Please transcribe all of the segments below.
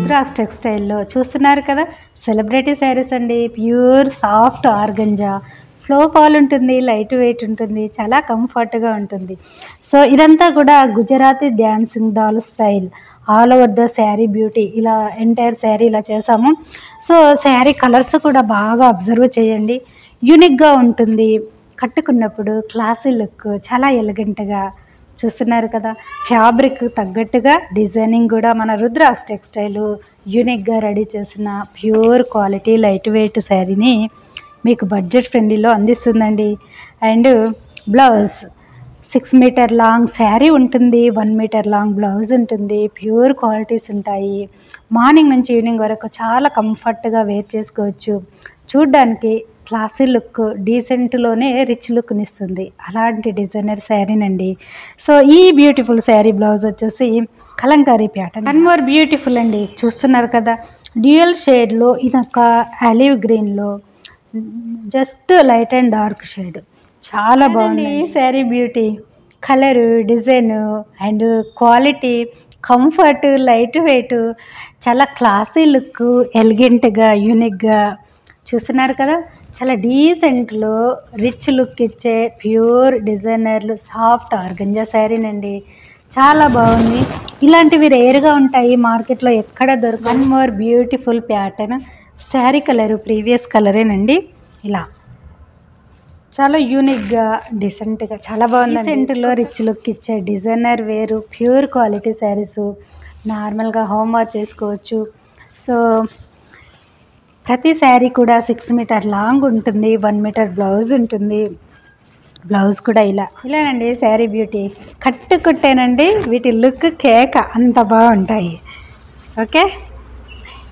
రుద్రాక్ష టెక్స్టైల్లో చూస్తున్నారు కదా, సెలబ్రిటీ శారీస్ అండి. Pure soft organza, flow fall ఉంటుంది, లైట్ వెయిట్ ఉంటుంది, చాలా కంఫర్ట్గా ఉంటుంది. సో ఇదంతా కూడా Gujarati dancing doll style, all over the saree beauty. ఇలా ఎంటైర్ శారీ ఇలా చేసాము. సో శారీ కలర్స్ కూడా బాగా అబ్జర్వ్ చేయండి, యూనిక్గా ఉంటుంది. కట్టుకున్నప్పుడు క్లాసీ లుక్, చాలా ఎలిగెంట్గా. చూస్తున్నారు కదా, ఫ్యాబ్రిక్ తగ్గట్టుగా డిజైనింగ్ కూడా మన రుద్రాక్ష టెక్స్టైల్ యూనిక్గా రెడీ చేసిన ప్యూర్ క్వాలిటీ లైట్ వెయిట్ శారీని మీకు బడ్జెట్ ఫ్రెండ్లీలో అందిస్తుందండి. And blouse 6 metre long sari ఉంటుంది, 1 మీటర్ లాంగ్ బ్లౌజ్ ఉంటుంది, ప్యూర్ క్వాలిటీస్ ఉంటాయి. మార్నింగ్ నుంచి ఈవినింగ్ వరకు చాలా కంఫర్ట్గా వేర్ చేసుకోవచ్చు. చూడ్డానికి క్లాసీ లుక్, డీసెంట్లోనే రిచ్ లుక్ని ఇస్తుంది. అలాంటి డిజైనర్ శారీనండి. సో ఈ బ్యూటిఫుల్ శారీ బ్లౌజ్ వచ్చేసి Kalamkari pattern. One more beautiful అండి. చూస్తున్నారు కదా, డ్యూయల్ షేడ్లో ఇదొక ఆలివ్ గ్రీన్లో just light and dark shade, చాలా బాగుంది ఈ sari beauty. Colour, design and quality, comfort, light weight, చాలా క్లాసీ లుక్, ఎలిగెంట్గా, యూనిక్గా. చూస్తున్నారు కదా, చాలా డీసెంట్లో రిచ్ లుక్ ఇచ్చే ప్యూర్ డిజైనర్లు సాఫ్ట్ ఆర్గంజా శారీనండి. చాలా బాగుంది. ఇలాంటివి రేర్గా ఉంటాయి మార్కెట్లో, ఎక్కడ దొరకవు. One more beautiful pattern. Sari colour previous కలరేనండి. ఇలా చాలా యూనిక్గా, డీసెంట్గా, చాలా బాగుంది. డీసెంట్లో రిచ్ లుక్ ఇచ్చే డిజైనర్ వేరు ప్యూర్ క్వాలిటీ శారీస్ నార్మల్గా హోమ్ వాష్ చేసుకోవచ్చు. సో ప్రతి శారీ కూడా 6 మీటర్ లాంగ్ ఉంటుంది, 1 మీటర్ బ్లౌజ్ ఉంటుంది. బ్లౌజ్ కూడా ఇలానండి శారీ బ్యూటీ. కట్టుకుంటేనండి వీటి లుక్ కేక, అంత బాగుంటాయి. ఓకే,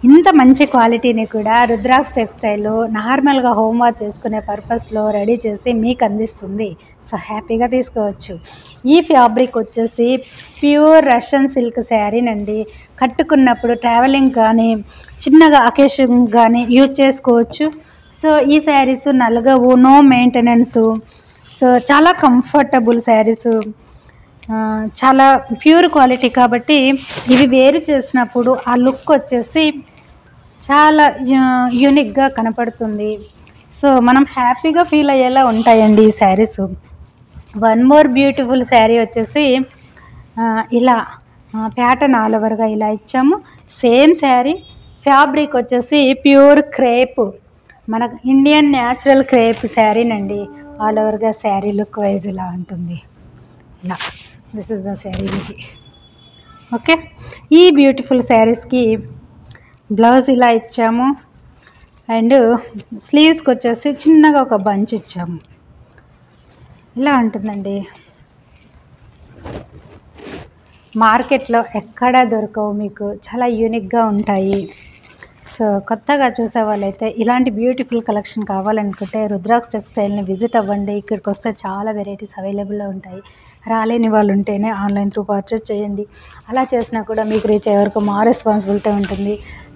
ఇంత మంచి క్వాలిటీని కూడా రుద్రాక్ష టెక్స్టైల్ నార్మల్గా హోమ్ వాష్ చేసుకునే పర్పస్లో రెడీ చేసి మీకు అందిస్తుంది. సో హ్యాపీగా తీసుకోవచ్చు. ఈ ఫ్యాబ్రిక్ వచ్చేసి ప్యూర్ రష్యన్ సిల్క్ శారీనండి. కట్టుకున్నప్పుడు ట్రావెలింగ్ కానీ చిన్నగా అకేషన్ కానీ యూజ్ చేసుకోవచ్చు. సో ఈ శారీస్ నలగవు, నో మెయింటెనెన్స్. సో చాలా కంఫర్టబుల్ శారీస్, చాలా ప్యూర్ క్వాలిటీ కాబట్టి ఇవి వేరు చేసినప్పుడు ఆ లుక్ వచ్చేసి చాలా యూనిక్గా కనపడుతుంది. సో మనం హ్యాపీగా ఫీల్ అయ్యేలా ఉంటాయండి ఈ saris. One more beautiful sari వచ్చేసి ఇలా ప్యాటర్న్ ఆల్ ఓవర్గా ఇలా ఇచ్చాము. సేమ్ శారీ, ఫ్యాబ్రిక్ వచ్చేసి ప్యూర్ క్రేప్, మన ఇండియన్ న్యాచురల్ క్రేప్ శారీనండి. ఆల్ ఓవర్గా శారీ లుక్ వైజ్ ఇలా ఉంటుంది. ఇలా this is the saree beauty. Okay, ఈ బ్యూటిఫుల్ శారీస్కి బ్లౌజ్ ఇలా ఇచ్చాము. అండ్ స్లీవ్స్కి వచ్చేసి చిన్నగా ఒక బంచ్ ఇచ్చాము. ఇలా ఉంటుందండి. మార్కెట్లో ఎక్కడా దొరకవు మీకు, చాలా యూనిక్గా ఉంటాయి. సో కొత్తగా చూసే వాళ్ళైతే ఇలాంటి బ్యూటిఫుల్ కలెక్షన్ కావాలనుకుంటే రుద్రాక్ష టెక్స్టైల్ని విజిట్ అవ్వండి. ఇక్కడికి వస్తే చాలా వెరైటీస్ అవైలబుల్లో ఉంటాయి. రాలేని వాళ్ళు ఉంటేనే ఆన్లైన్ త్రూ పర్చేస్ చేయండి. అలా చేసినా కూడా మీకు రీచ్ అయ్యే వరకు మా రెస్పాన్సిబిలిటీ ఉంటుంది.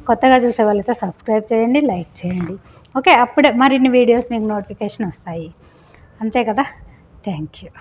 కొత్తగా చూసే వాళ్ళైతే సబ్స్క్రైబ్ చేయండి, లైక్ చేయండి. ఓకే, అప్పుడే మరిన్ని వీడియోస్ మీకు నోటిఫికేషన్ వస్తాయి. అంతే కదా. Thank you.